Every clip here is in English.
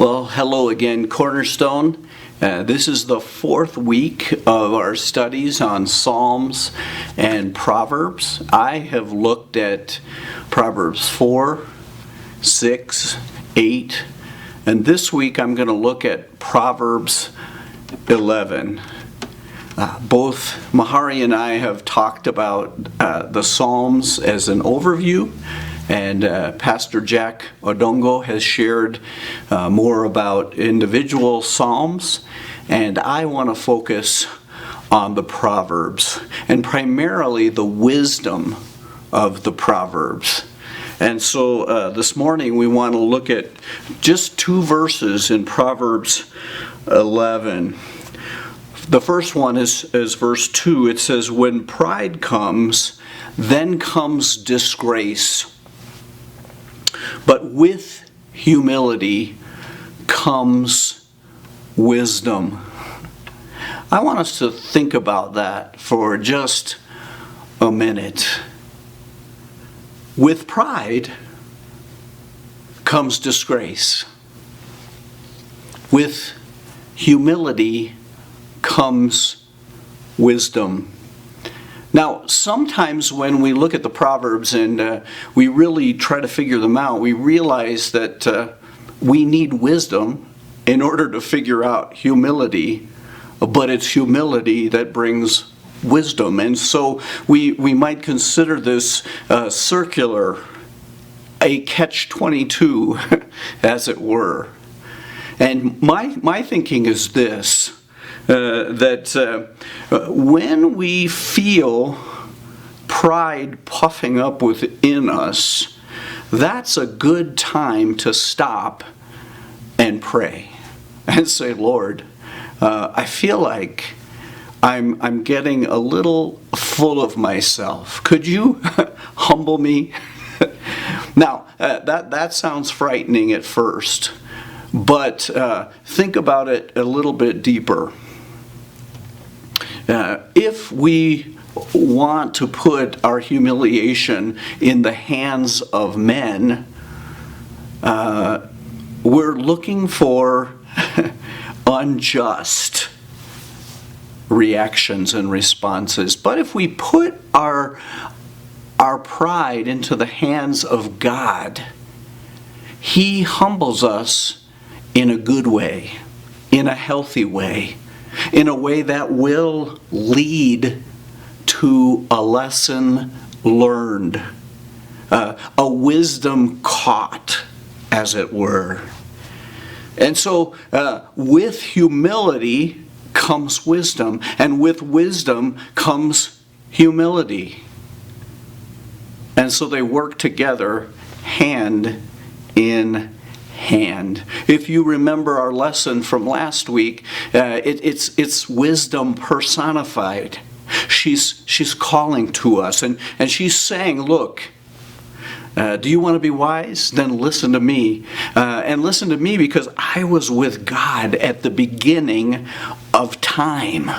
Well, hello again, Cornerstone. This is the fourth week of our studies on Psalms and Proverbs. I have looked at Proverbs 4, 6, 8, and this week I'm going to look at Proverbs 11. Both Mahari and I have talked about the Psalms as an overview, and Pastor Jack Odongo has shared more about individual Psalms, and I want to focus on the Proverbs, and primarily the wisdom of the Proverbs. And so this morning we want to look at just two verses in Proverbs 11. The first one is verse 2. It says, "When pride comes, then comes disgrace. But with humility comes wisdom." I want us to think about that for just a minute. With pride comes disgrace. With humility comes wisdom. Now, sometimes when we look at the Proverbs and we really try to figure them out, we realize that we need wisdom in order to figure out humility, but it's humility that brings wisdom. And so we might consider this circular, a catch-22, as it were. And my thinking is this. That when we feel pride puffing up within us, that's a good time to stop and pray and say, "Lord, I feel like I'm getting a little full of myself. Could you humble me?" Now, that sounds frightening at first, but think about it a little bit deeper. If we want to put our humiliation in the hands of men, we're looking for unjust reactions and responses. But if we put our pride into the hands of God, He humbles us in a good way, in a healthy way, in a way that will lead to a lesson learned, a wisdom caught, as it were. And so with humility comes wisdom, and with wisdom comes humility. And so they work together hand in hand. If you remember our lesson from last week, it's wisdom personified. She's calling to us, and she's saying, "Look, do you want to be wise? Then listen to me, and listen to me because I was with God at the beginning of time."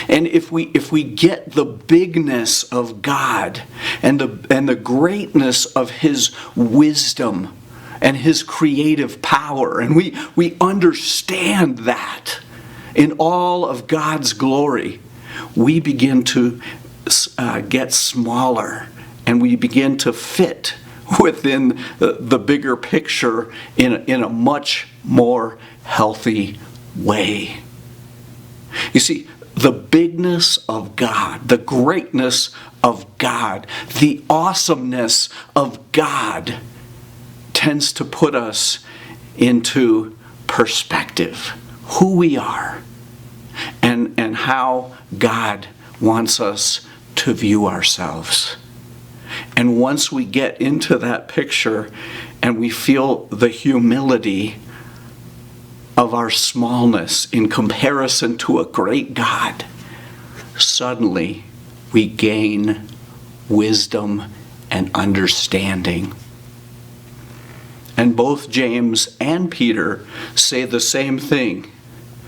And if we get the bigness of God and the greatness of His wisdom and His creative power, and we understand that in all of God's glory, we begin to get smaller, and we begin to fit within the bigger picture in a much more healthy way. You see, the bigness of God, the greatness of God, the awesomeness of God tends to put us into perspective, who we are and how God wants us to view ourselves. And once we get into that picture and we feel the humility of our smallness in comparison to a great God, suddenly we gain wisdom and understanding. And both James and Peter say the same thing.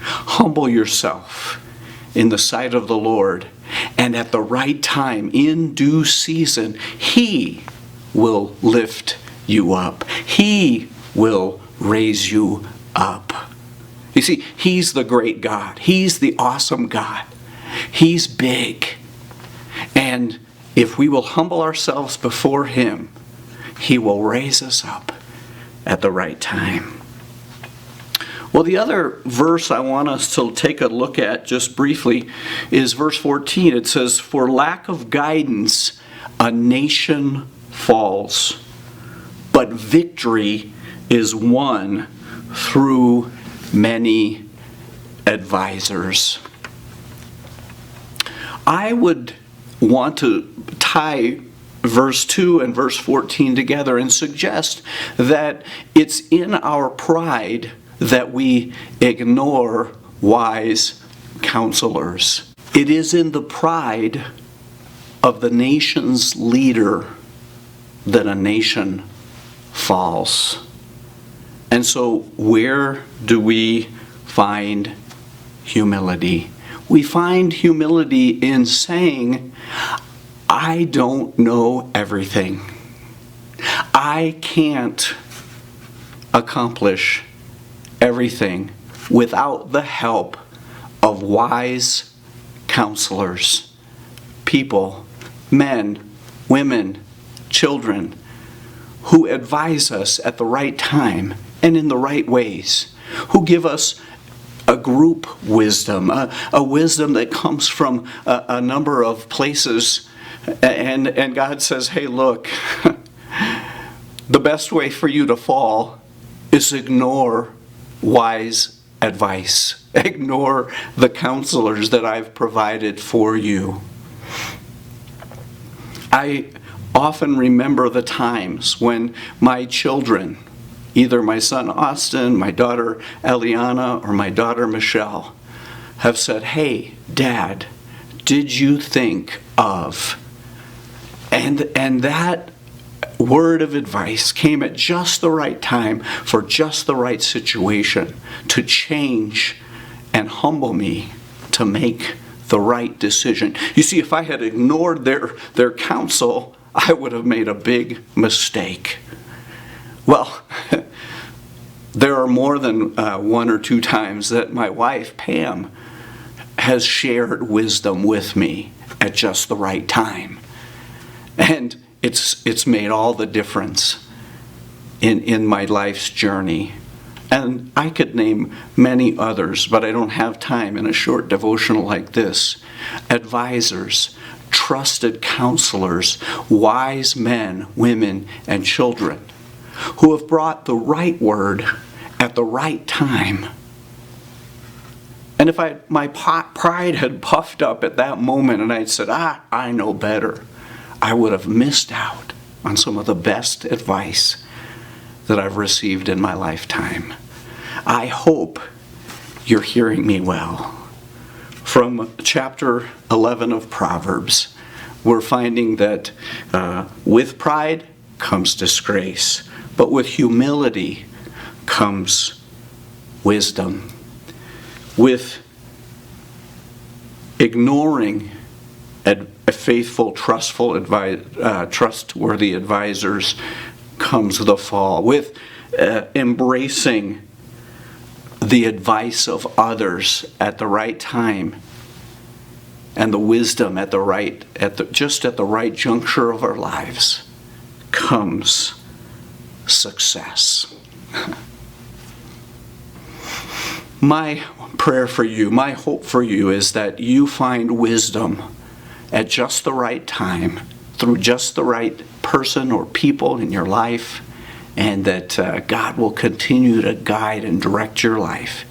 Humble yourself in the sight of the Lord, and at the right time, in due season, He will lift you up. He will raise you up. You see, He's the great God. He's the awesome God. He's big. And if we will humble ourselves before Him, He will raise us up at the right time. Well, the other verse I want us to take a look at just briefly is verse 14. It says, "For lack of guidance, a nation falls, but victory is won through many advisors." I would want to tie verse 2 and verse 14 together and suggest that it's in our pride that we ignore wise counselors. It is in the pride of the nation's leader that a nation falls. And so where do we find humility? We find humility in saying, I don't know everything. I can't accomplish everything without the help of wise counselors, people, men, women, children, who advise us at the right time and in the right ways, who give us a group wisdom, a wisdom that comes from a number of places. And God says, hey, look, the best way for you to fall is ignore wise advice. Ignore the counselors that I've provided for you. I often remember the times when my children, either my son Austin, my daughter Eliana, or my daughter Michelle, have said, hey, Dad, did you think of? And that word of advice came at just the right time for just the right situation to change and humble me to make the right decision. You see, if I had ignored their counsel, I would have made a big mistake. Well, there are more than one or two times that my wife, Pam, has shared wisdom with me at just the right time. And it's made all the difference in my life's journey. And I could name many others, but I don't have time in a short devotional like this. Advisors, trusted counselors, wise men, women, and children who have brought the right word at the right time. And if my pride had puffed up at that moment and I'd said, I know better, I would have missed out on some of the best advice that I've received in my lifetime. I hope you're hearing me well. From chapter 11 of Proverbs, we're finding that with pride comes disgrace, but with humility comes wisdom. With ignoring faithful, trustworthy advisors comes the fall. With embracing the advice of others at the right time and the wisdom at the right juncture of our lives comes success. My prayer for you, my hope for you is that you find wisdom at just the right time through just the right person or people in your life, and that God will continue to guide and direct your life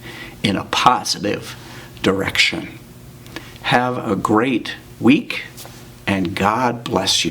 in a positive direction. Have a great week, and God bless you.